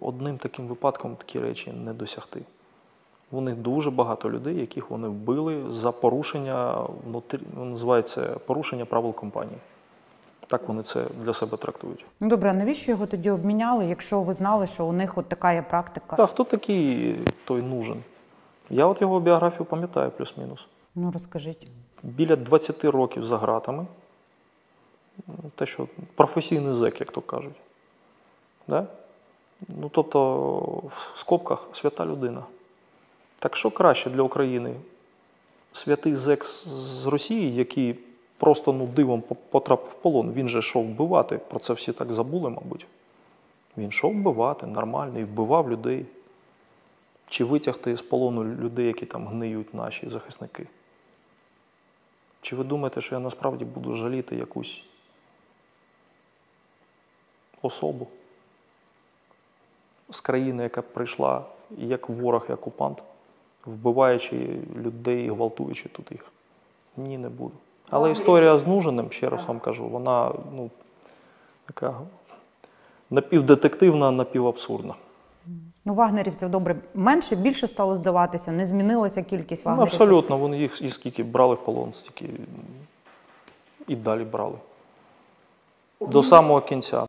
Одним таким випадком такі речі не досягти. У них дуже багато людей, яких вони вбили за порушення, називається порушення правил компанії. Так вони це для себе трактують. Ну добре, а навіщо його тоді обміняли, якщо ви знали, що у них от така є практика? А хто такий той нужен? Я от його біографію пам'ятаю плюс-мінус. Ну розкажіть. Біля 20 років за ґратами. Те, що професійний зек, як то кажуть. Да? Ну, тобто, в скобках свята людина. Так що краще для України? Святий зек з Росії, який просто дивом потрапив в полон, він же йшов вбивати, про це всі так забули, мабуть. Він йшов вбивати, нормально, і вбивав людей. Чи витягти з полону людей, які там гниють, наші захисники? Чи ви думаєте, що я насправді буду жаліти якусь особу з країни, яка прийшла як ворог і окупант, вбиваючи людей і гвалтуючи тут їх? Ні, не буду. Але історія з Нуженим, ще раз вам кажу, вона така напівдетективна, напівабсурдна. Ну, вагнерівців, добре, менше, більше стало здаватися, не змінилася кількість вагнерівців? Абсолютно, вони їх і скільки брали в полон, стільки і далі брали. До самого кінця.